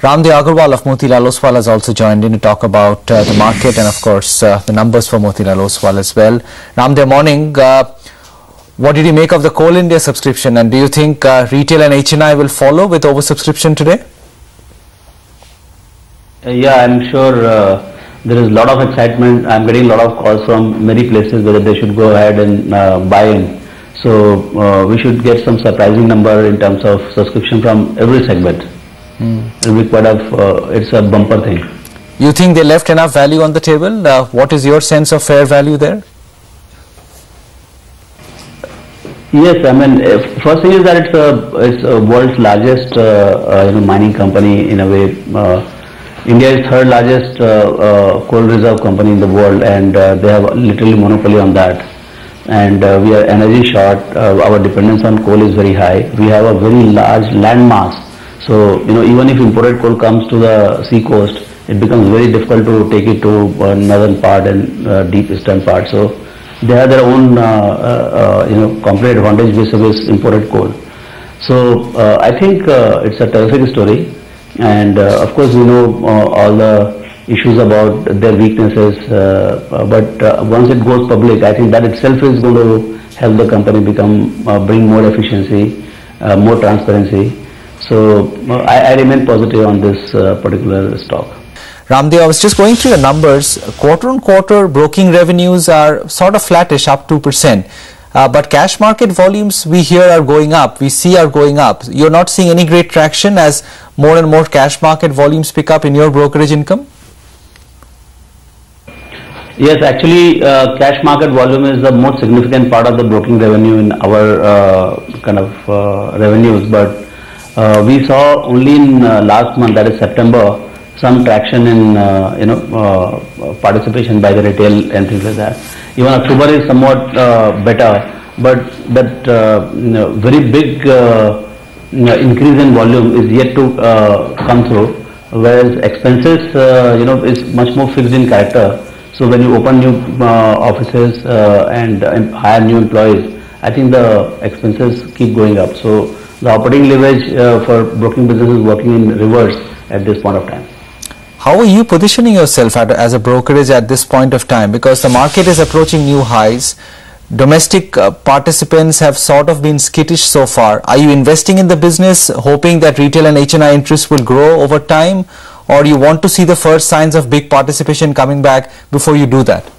Ramdev Agarwal of Motilal Oswal has also joined in to talk about the market and of course the numbers for Motilal Oswal as well. Ramdev, morning. What did you make of the Coal India subscription, and do you think retail and HNI will follow with oversubscription today? Yeah, I'm sure there is a lot of excitement. I'm getting a lot of calls from many places whether they should go ahead and buy in. So we should get some surprising number in terms of subscription from every segment. It will be quite it's a bumper thing. You think they left enough value on the table? What is your sense of fair value there? Yes, I mean, first thing is that it's a world's largest mining company in a way. India is third largest coal reserve company in the world, and they have literally monopoly on that. And we are energy short. Our dependence on coal is very high. We have a very large land mass. So even if imported coal comes to the sea coast, it becomes very difficult to take it to northern part and deep eastern part. So they have their own complete advantage vis-a-vis imported coal. So I think it's a terrific story, and of course we know all the issues about their weaknesses, but once it goes public, I think that itself is going to help the company bring more efficiency, more transparency. So I remain positive on this particular stock. Ramdev, I was just going through the numbers. Quarter on quarter broking revenues are sort of flattish, up 2%. But cash market volumes we hear are going up, we see are going up. You're not seeing any great traction as more and more cash market volumes pick up in your brokerage income? Yes, actually cash market volume is the most significant part of the broking revenue in our revenues. But we saw only in last month, that is September, some traction in participation by the retail and things like that. Even October is somewhat better, but that very big increase in volume is yet to come through. Whereas expenses, is much more fixed in character. So when you open new offices and hire new employees, I think the expenses keep going up. So the operating leverage for broking business is working in reverse at this point of time. How are you positioning yourself as a brokerage at this point of time? Because the market is approaching new highs. Domestic participants have sort of been skittish so far. Are you investing in the business, hoping that retail and HNI interest will grow over time? Or you want to see the first signs of big participation coming back before you do that?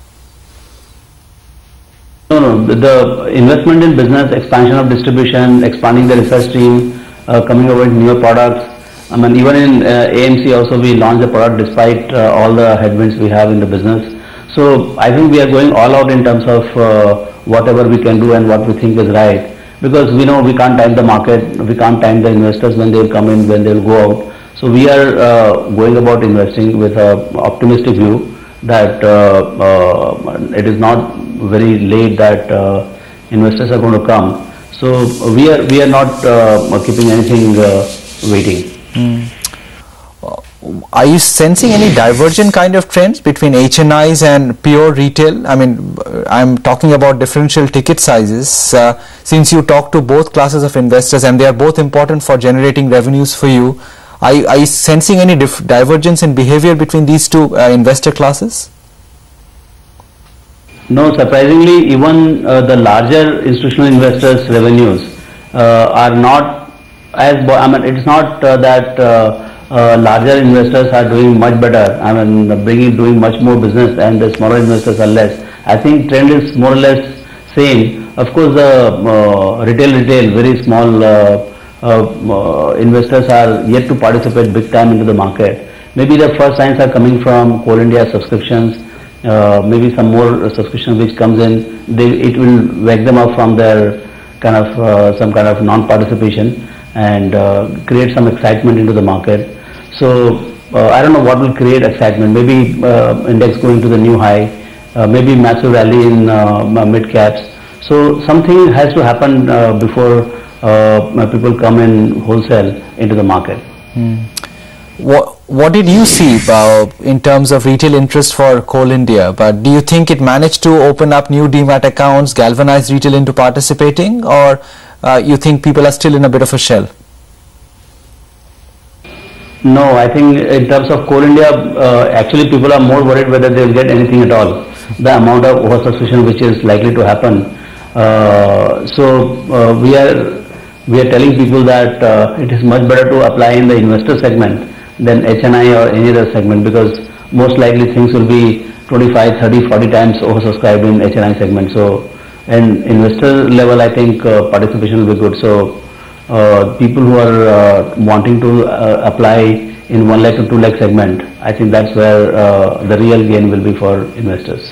No. The investment in business, expansion of distribution, expanding the research team, coming over with newer products. I mean, even in AMC also we launched the product despite all the headwinds we have in the business. So I think we are going all out in terms of whatever we can do and what we think is right. Because we know we can't time the market, we can't time the investors when they will come in, when they will go out. So we are going about investing with an optimistic view that it is not very late that investors are going to come. So we are not keeping anything waiting. Are you sensing any divergent kind of trends between HNIs and pure retail? I mean, I'm talking about differential ticket sizes. Since you talk to both classes of investors and they are both important for generating revenues for you, are you sensing any divergence in behavior between these two investor classes? No, surprisingly, even the larger institutional investors' revenues are not as. I mean, it's not that larger investors are doing much better. I mean, doing much more business, and the smaller investors are less. I think trend is more or less same. Of course, the retail, very small investors are yet to participate big time into the market. Maybe the first signs are coming from Coal India subscriptions. Maybe some more subscription which comes in, it will wake them up from their some kind of non-participation and create some excitement into the market. So I don't know what will create excitement. Maybe index going to the new high, maybe massive rally in mid caps. So something has to happen before people come in wholesale into the market. What did you see in terms of retail interest for Coal India? But do you think it managed to open up new demat accounts, galvanize retail into participating, or you think people are still in a bit of a shell? No, I think in terms of Coal India, actually people are more worried whether they will get anything at all. The amount of oversubscription which is likely to happen. We are telling people that it is much better to apply in the investor segment than HNI or any other segment, because most likely things will be 25, 30, 40 times oversubscribed in HNI segment. So, and investor level, I think participation will be good. So, people who are wanting to apply in 1 lakh to 2 lakh segment, I think that's where the real gain will be for investors.